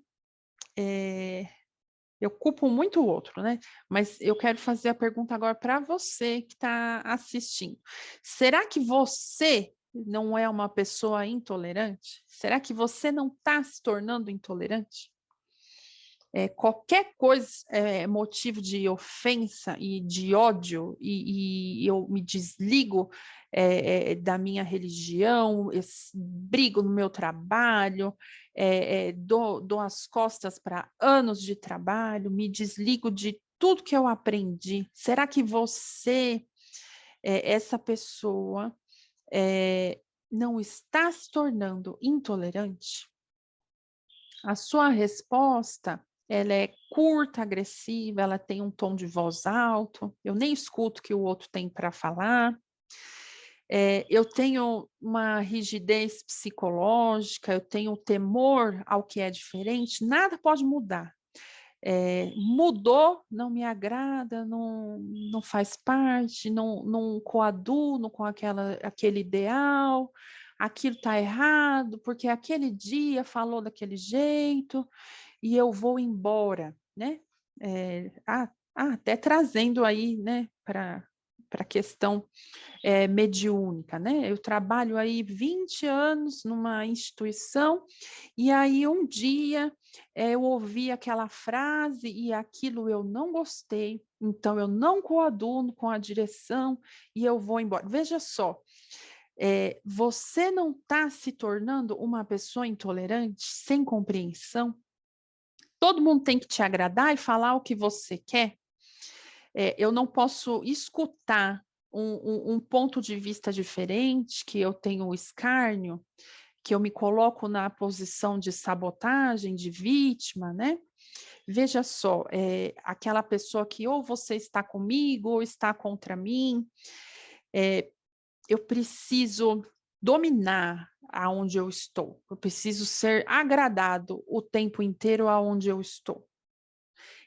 Eu culpo muito o outro, né? Mas eu quero fazer a pergunta agora para você que está assistindo. Será que você não é uma pessoa intolerante? Será que você não está se tornando intolerante? Qualquer coisa é motivo de ofensa e de ódio, e eu me desligo da minha religião, brigo no meu trabalho, dou as costas para anos de trabalho, me desligo de tudo que eu aprendi. Será que você, essa pessoa, não está se tornando intolerante? A sua resposta, ela é curta, agressiva, ela tem um tom de voz alto, eu nem escuto o que o outro tem para falar. Eu tenho uma rigidez psicológica, eu tenho temor ao que é diferente, nada pode mudar. Mudou, não me agrada, não faz parte, não coaduno com aquele ideal, aquilo está errado, porque aquele dia falou daquele jeito, e eu vou embora, né? Até trazendo aí, né, para a questão mediúnica, né? Eu trabalho aí 20 anos numa instituição, e aí um dia eu ouvi aquela frase e aquilo eu não gostei, então eu não coaduno com a direção e eu vou embora. Veja só, você não está se tornando uma pessoa intolerante, sem compreensão? Todo mundo tem que te agradar e falar o que você quer? Eu não posso escutar um ponto de vista diferente, que eu tenho o escárnio, que eu me coloco na posição de sabotagem, de vítima, né? Veja só, aquela pessoa que ou você está comigo ou está contra mim, eu preciso dominar aonde eu estou, eu preciso ser agradado o tempo inteiro aonde eu estou.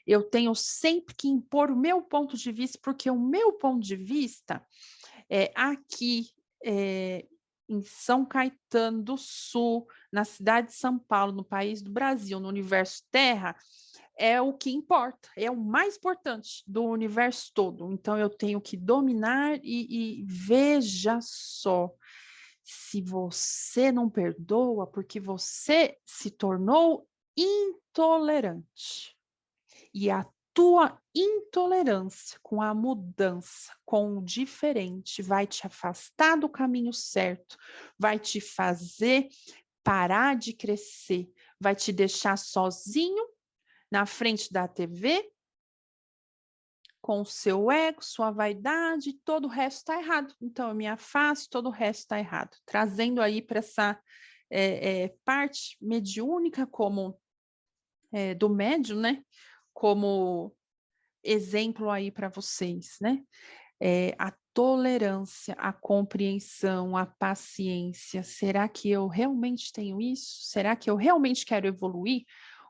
Eu tenho sempre que impor o meu ponto de vista, porque o meu ponto de vista aqui em São Caetano do Sul, na cidade de São Paulo, no país do Brasil, no universo Terra, é o que importa, é o mais importante do universo todo. Então, eu tenho que dominar e veja só, se você não perdoa, porque você se tornou intolerante. E a tua intolerância com a mudança, com o diferente, vai te afastar do caminho certo, vai te fazer parar de crescer, vai te deixar sozinho na frente da TV, com o seu ego, sua vaidade, todo o resto está errado. Então, eu me afasto, todo o resto está errado. Trazendo aí para essa parte mediúnica como do médium, né? Como exemplo aí para vocês, né? A tolerância, a compreensão, a paciência. Será que eu realmente tenho isso? Será que eu realmente quero evoluir?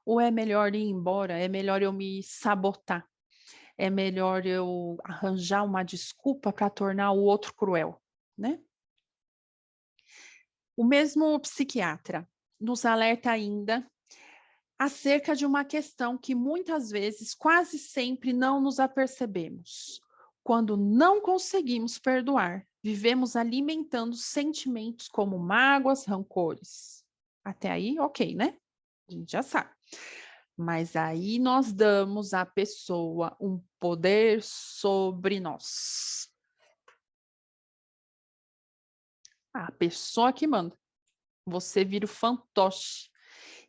Ou é melhor ir embora? É melhor eu me sabotar? É melhor eu arranjar uma desculpa para tornar o outro cruel, né? O mesmo psiquiatra nos alerta ainda acerca de uma questão que muitas vezes, quase sempre, não nos apercebemos. Quando não conseguimos perdoar, vivemos alimentando sentimentos como mágoas, rancores. Até aí, ok, né? A gente já sabe. Mas aí nós damos à pessoa um poder sobre nós. A pessoa que manda. Você vira o fantoche.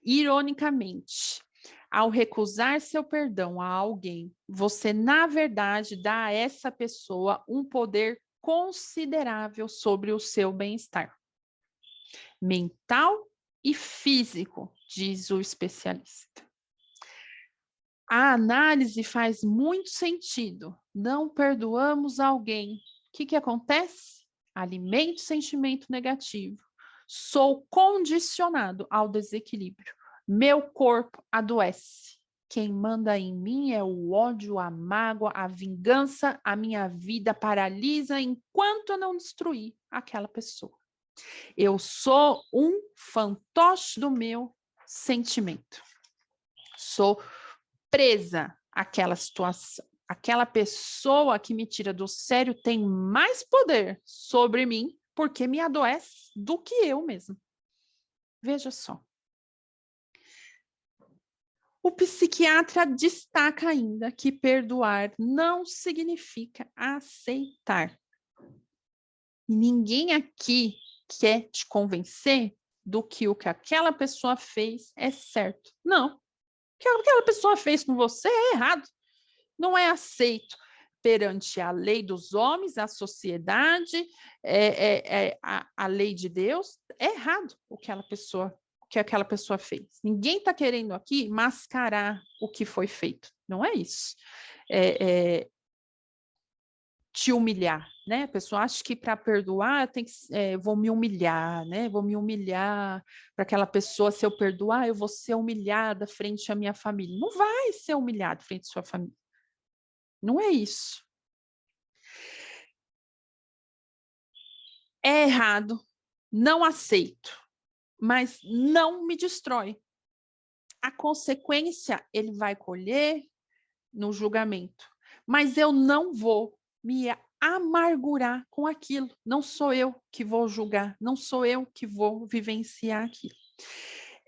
Ironicamente, ao recusar seu perdão a alguém, você, na verdade, dá a essa pessoa um poder considerável sobre o seu bem-estar mental e físico, diz o especialista. A análise faz muito sentido. Não perdoamos alguém. O que acontece? Alimento sentimento negativo. Sou condicionado ao desequilíbrio. Meu corpo adoece. Quem manda em mim é o ódio, a mágoa, a vingança. A minha vida paralisa enquanto eu não destruir aquela pessoa. Eu sou um fantoche do meu sentimento. Sou presa àquela situação. Aquela pessoa que me tira do sério tem mais poder sobre mim porque me adoece do que eu mesmo. Veja só. O psiquiatra destaca ainda que perdoar não significa aceitar. Ninguém aqui quer te convencer do que o que aquela pessoa fez é certo. Não. O que aquela pessoa fez com você é errado. Não é aceito perante a lei dos homens, a sociedade, a lei de Deus. É errado o que aquela pessoa fez. Ninguém está querendo aqui mascarar o que foi feito. Não é isso. Te humilhar, né? A pessoa acha que para perdoar tem que, vou me humilhar, né? Vou me humilhar para aquela pessoa. Se eu perdoar, eu vou ser humilhada frente à minha família. Não vai ser humilhado frente à sua família. Não é isso. É errado, não aceito, mas não me destrói. A consequência ele vai colher no julgamento, mas eu não vou me amargurar com aquilo. Não sou eu que vou julgar, não sou eu que vou vivenciar aquilo.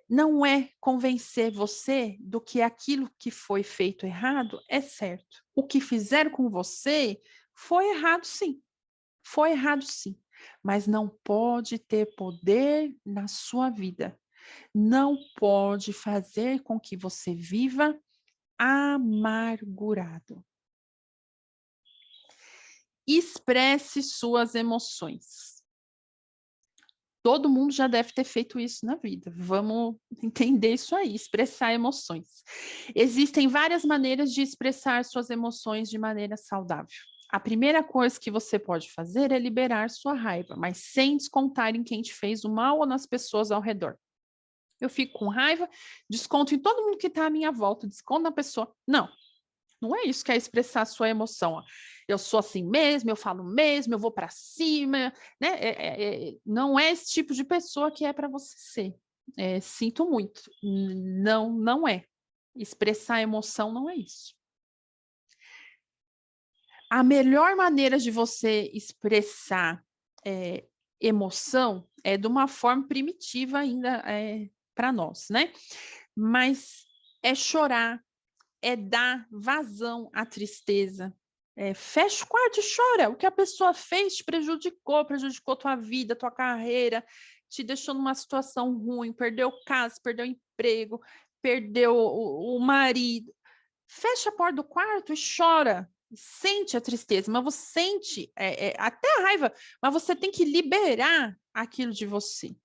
Não é convencer você do que aquilo que foi feito errado é certo. O que fizeram com você foi errado, sim. Foi errado, sim. Mas não pode ter poder na sua vida. Não pode fazer com que você viva amargurado. Expresse suas emoções. Todo mundo já deve ter feito isso na vida. Vamos entender isso aí, expressar emoções. Existem várias maneiras de expressar suas emoções de maneira saudável. A primeira coisa que você pode fazer é liberar sua raiva, mas sem descontar em quem te fez o mal ou nas pessoas ao redor. Eu fico com raiva, desconto em todo mundo que está à minha volta, desconto na pessoa. Não, não é isso que é expressar a sua emoção. Ó. Eu sou assim mesmo, eu falo mesmo, eu vou para cima, né? Não é esse tipo de pessoa que é para você ser. Sinto muito. Não, não é. Expressar emoção não é isso. A melhor maneira de você expressar emoção é de uma forma primitiva ainda para nós, né? Mas é chorar, é dar vazão à tristeza. Fecha o quarto e chora. O que a pessoa fez te prejudicou tua vida, tua carreira, te deixou numa situação ruim, perdeu casa, perdeu emprego, perdeu o marido. Fecha a porta do quarto e chora. Sente a tristeza, mas você sente até a raiva, mas você tem que liberar aquilo de você.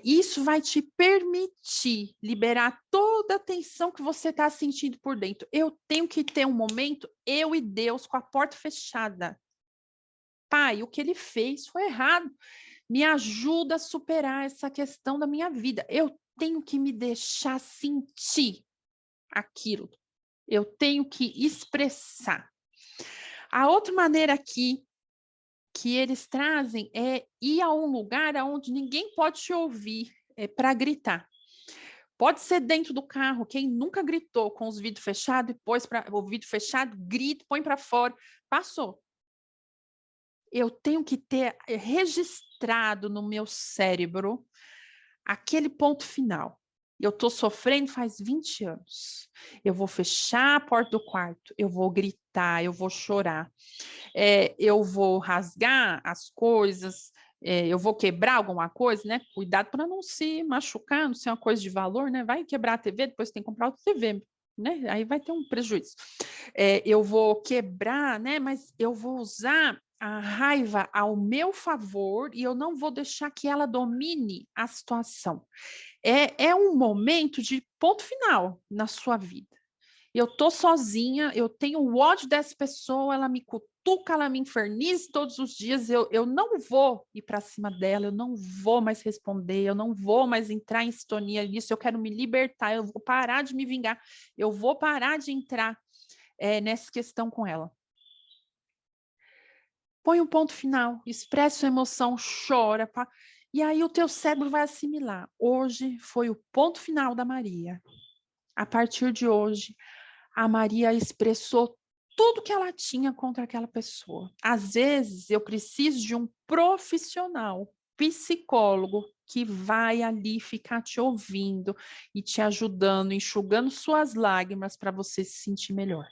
Isso vai te permitir liberar toda a tensão que você está sentindo por dentro. Eu tenho que ter um momento, eu e Deus, com a porta fechada. Pai, o que ele fez foi errado. Me ajuda a superar essa questão da minha vida. Eu tenho que me deixar sentir aquilo. Eu tenho que expressar. A outra maneira aqui que eles trazem é ir a um lugar onde ninguém pode te ouvir para gritar. Pode ser dentro do carro, quem nunca gritou com os vidros fechados e pôs para o vidro fechado, grita, põe para fora, passou. Eu tenho que ter registrado no meu cérebro aquele ponto final. Eu estou sofrendo faz 20 anos. Eu vou fechar a porta do quarto, eu vou gritar, eu vou chorar, eu vou rasgar as coisas, eu vou quebrar alguma coisa, né? Cuidado para não se machucar, não ser uma coisa de valor, né? Vai quebrar a TV, depois tem que comprar outra TV, né? Aí vai ter um prejuízo. Eu vou quebrar, né? Mas eu vou usar a raiva ao meu favor e eu não vou deixar que ela domine a situação. É um momento de ponto final na sua vida. Eu tô sozinha, eu tenho o ódio dessa pessoa, ela me cutuca, ela me inferniza todos os dias, eu não vou ir para cima dela, eu não vou mais responder, eu não vou mais entrar em sintonia nisso, eu quero me libertar, eu vou parar de me vingar, eu vou parar de entrar nessa questão com ela. põe um ponto final, expressa sua emoção, chora, e aí o teu cérebro vai assimilar. Hoje foi o ponto final da Maria. A partir de hoje, a Maria expressou tudo que ela tinha contra aquela pessoa. Às vezes, eu preciso de um profissional, psicólogo, que vai ali ficar te ouvindo e te ajudando, enxugando suas lágrimas para você se sentir melhor.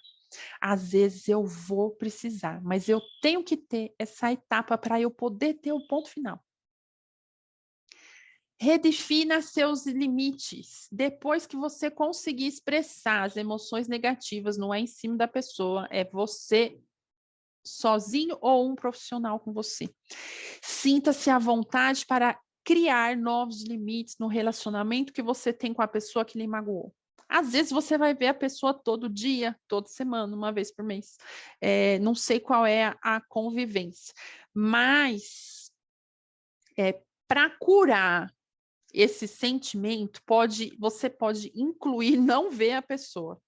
Às vezes eu vou precisar, mas eu tenho que ter essa etapa para eu poder ter o ponto final. Redefina seus limites. Depois que você conseguir expressar as emoções negativas, não é em cima da pessoa, é você sozinho ou um profissional com você. Sinta-se à vontade para criar novos limites no relacionamento que você tem com a pessoa que lhe magoou. Às vezes você vai ver a pessoa todo dia, toda semana, uma vez por mês. Não sei qual é a convivência, mas para curar esse sentimento, você pode incluir não ver a pessoa,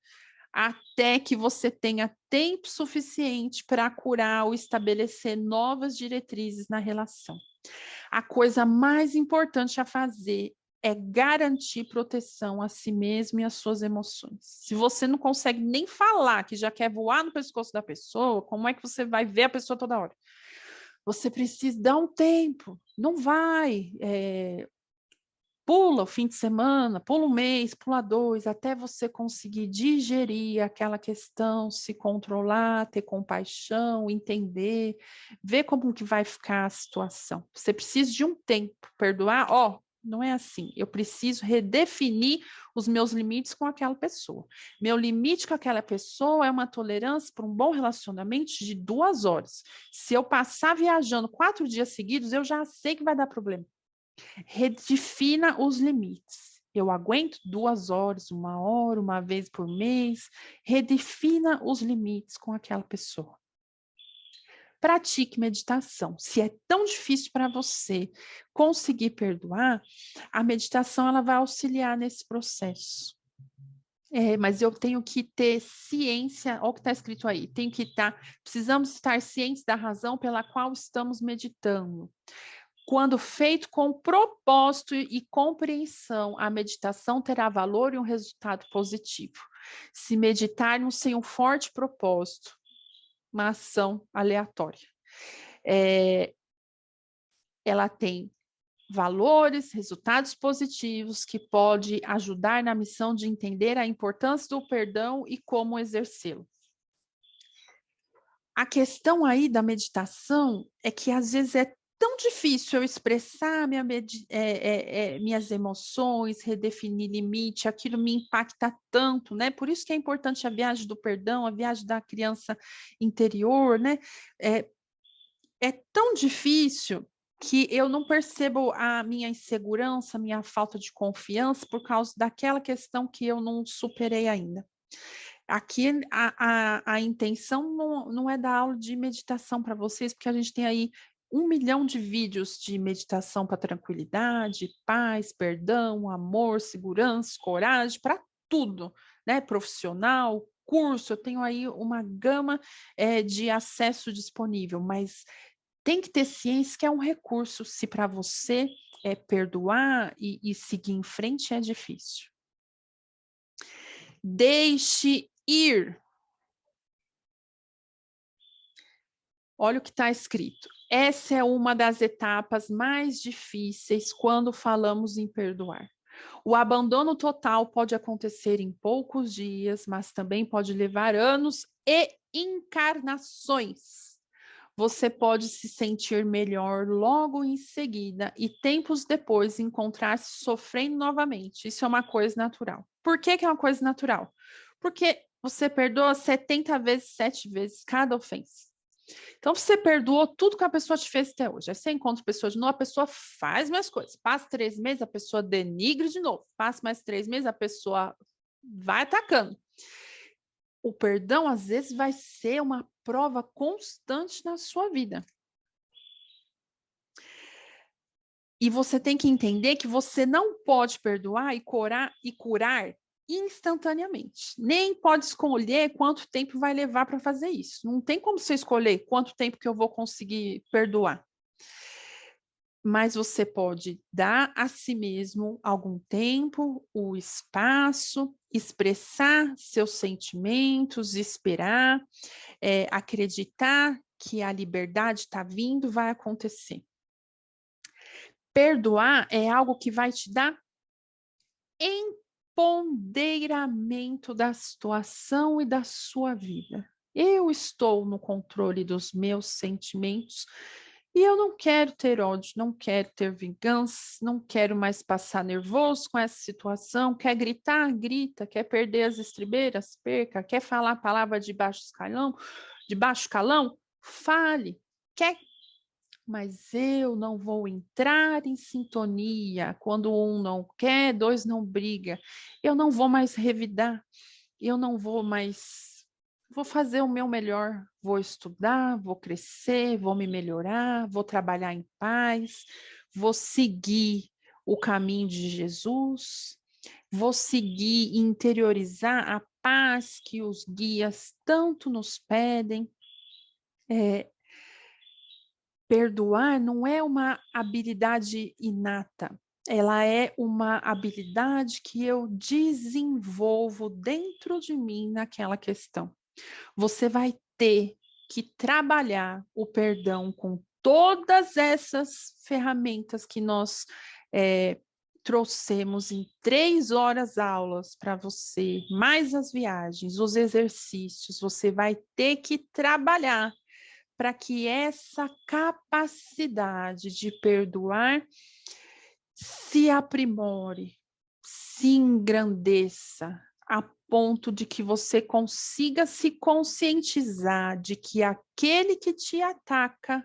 até que você tenha tempo suficiente para curar ou estabelecer novas diretrizes na relação. A coisa mais importante a fazer é garantir proteção a si mesmo e às suas emoções. Se você não consegue nem falar que já quer voar no pescoço da pessoa, como é que você vai ver a pessoa toda hora? Você precisa dar um tempo, não vai... Pula o fim de semana, pula um mês, pula 2, até você conseguir digerir aquela questão, se controlar, ter compaixão, entender, ver como que vai ficar a situação. Você precisa de um tempo. Perdoar, não é assim. Eu preciso redefinir os meus limites com aquela pessoa. Meu limite com aquela pessoa é uma tolerância para um bom relacionamento de 2 horas. Se eu passar viajando 4 dias seguidos, eu já sei que vai dar problema. Redefina os limites. Eu aguento 2 horas, 1 hora, uma vez por mês. Redefina os limites com aquela pessoa. Pratique meditação. Se é tão difícil para você conseguir perdoar, a meditação ela vai auxiliar nesse processo. Mas eu tenho que ter ciência, olha o que está escrito aí, precisamos estar cientes da razão pela qual estamos meditando. Quando feito com propósito e compreensão, a meditação terá valor e um resultado positivo. Se meditarmos sem um forte propósito, uma ação aleatória. Ela tem valores, resultados positivos que pode ajudar na missão de entender a importância do perdão e como exercê-lo. A questão aí da meditação é que às vezes é tão difícil eu expressar minhas emoções, redefinir limite, aquilo me impacta tanto, né? Por isso que é importante a viagem do perdão, a viagem da criança interior, né? É tão difícil que eu não percebo a minha insegurança, a minha falta de confiança por causa daquela questão que eu não superei ainda. Aqui a intenção não é dar aula de meditação para vocês, porque a gente tem aí 1 milhão de vídeos de meditação para tranquilidade, paz, perdão, amor, segurança, coragem, para tudo, né? Profissional, curso, eu tenho aí uma gama de acesso disponível, mas tem que ter ciência que é um recurso, se para você perdoar e seguir em frente é difícil. Deixe ir. Olha o que está escrito. Essa é uma das etapas mais difíceis quando falamos em perdoar. O abandono total pode acontecer em poucos dias, mas também pode levar anos e encarnações. Você pode se sentir melhor logo em seguida e tempos depois encontrar-se sofrendo novamente. Isso é uma coisa natural. Por que é uma coisa natural? Porque você perdoa 70 vezes, 7 vezes cada ofensa. Então, você perdoou tudo que a pessoa te fez até hoje. Aí você encontra a pessoa de novo, a pessoa faz mais coisas. Passa 3 meses, a pessoa denigre de novo. Passa mais 3 meses, a pessoa vai atacando. O perdão, às vezes, vai ser uma prova constante na sua vida. E você tem que entender que você não pode perdoar e curar instantaneamente. Nem pode escolher quanto tempo vai levar para fazer isso. Não tem como você escolher quanto tempo que eu vou conseguir perdoar. Mas você pode dar a si mesmo algum tempo, o espaço, expressar seus sentimentos, esperar, acreditar que a liberdade está vindo, vai acontecer. Perdoar é algo que vai te dar empoderamento da situação e da sua vida. Eu estou no controle dos meus sentimentos e eu não quero ter ódio, não quero ter vingança, não quero mais passar nervoso com essa situação. Quer gritar? Grita. Quer perder as estribeiras? Perca. Quer falar a palavra de baixo calão? Fale. Quer, mas eu não vou entrar em sintonia. Quando um não quer, dois não briga. Eu não vou mais revidar. Eu não vou mais. Vou fazer o meu melhor. Vou estudar, vou crescer, vou me melhorar, vou trabalhar em paz, vou seguir o caminho de Jesus, vou seguir e interiorizar a paz que os guias tanto nos pedem. Perdoar não é uma habilidade inata, ela é uma habilidade que eu desenvolvo dentro de mim naquela questão. Você vai ter que trabalhar o perdão com todas essas ferramentas que nós trouxemos em 3 horas aulas para você, mais as viagens, os exercícios, você vai ter que trabalhar para que essa capacidade de perdoar se aprimore, se engrandeça, a ponto de que você consiga se conscientizar de que aquele que te ataca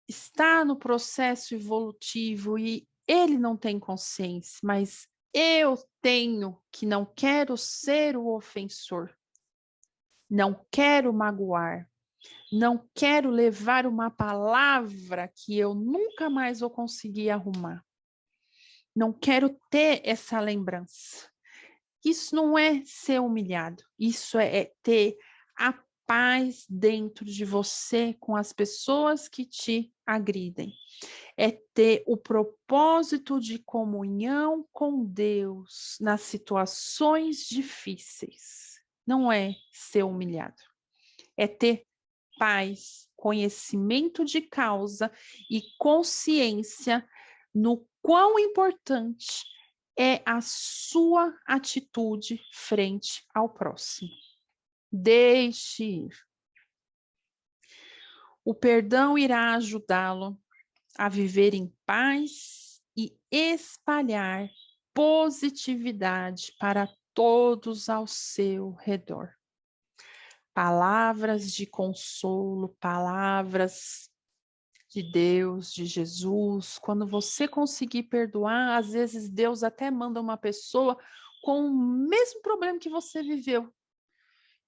está no processo evolutivo e ele não tem consciência, mas eu tenho, que não quero ser o ofensor, não quero magoar, não quero levar uma palavra que eu nunca mais vou conseguir arrumar. Não quero ter essa lembrança. Isso não é ser humilhado, isso é ter a paz dentro de você com as pessoas que te agridem. É ter o propósito de comunhão com Deus nas situações difíceis. Não é ser humilhado. É ter paz, conhecimento de causa e consciência no quão importante é a sua atitude frente ao próximo. Deixe ir. O perdão irá ajudá-lo a viver em paz e espalhar positividade para todos ao seu redor. Palavras de consolo, palavras de Deus, de Jesus. Quando você conseguir perdoar, às vezes Deus até manda uma pessoa com o mesmo problema que você viveu.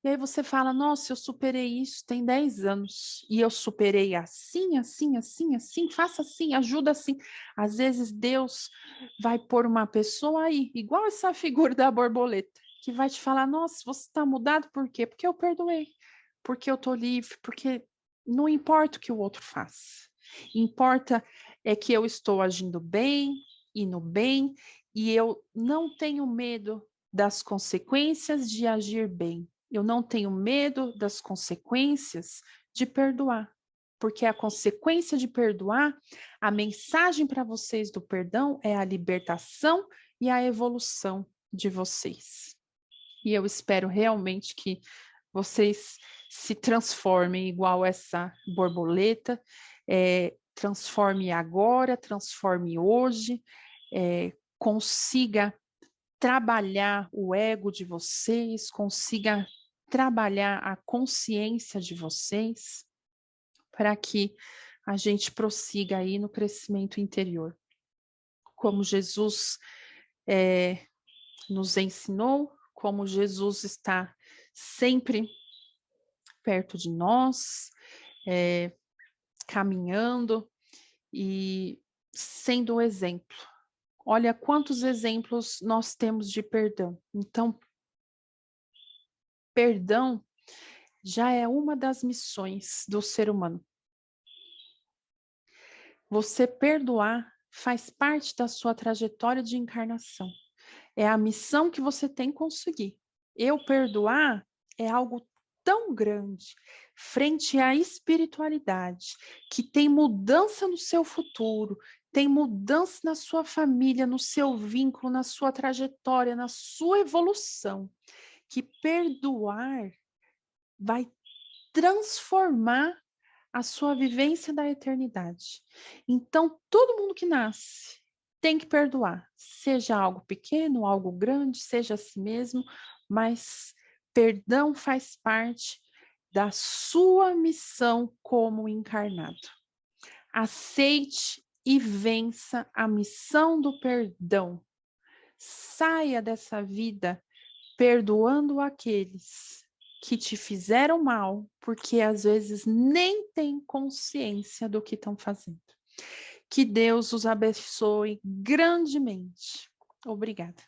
E aí você fala, nossa, eu superei isso tem 10 anos. E eu superei assim, assim, assim, assim, faça assim, ajuda assim. Às vezes Deus vai pôr uma pessoa aí, igual essa figura da borboleta, que vai te falar, nossa, você está mudado por quê? Porque eu perdoei, porque eu estou livre, porque não importa o que o outro faz. Importa é que eu estou agindo bem, indo bem, e eu não tenho medo das consequências de agir bem. Eu não tenho medo das consequências de perdoar, porque a consequência de perdoar, a mensagem para vocês do perdão é a libertação e a evolução de vocês. E eu espero realmente que vocês se transformem igual essa borboleta, transforme agora, transforme hoje, consiga trabalhar o ego de vocês, consiga trabalhar a consciência de vocês, para que a gente prossiga aí no crescimento interior. Como Jesus nos ensinou, como Jesus está sempre perto de nós, caminhando e sendo o exemplo. Olha quantos exemplos nós temos de perdão. Então, perdão já é uma das missões do ser humano. Você perdoar faz parte da sua trajetória de encarnação. É a missão que você tem que conseguir. Eu perdoar é algo tão grande frente à espiritualidade, que tem mudança no seu futuro, tem mudança na sua família, no seu vínculo, na sua trajetória, na sua evolução, que perdoar vai transformar a sua vivência da eternidade. Então, todo mundo que nasce tem que perdoar, seja algo pequeno, algo grande, seja a si mesmo, mas perdão faz parte da sua missão como encarnado. Aceite e vença a missão do perdão. Saia dessa vida perdoando aqueles que te fizeram mal, porque às vezes nem têm consciência do que estão fazendo. Que Deus os abençoe grandemente. Obrigada.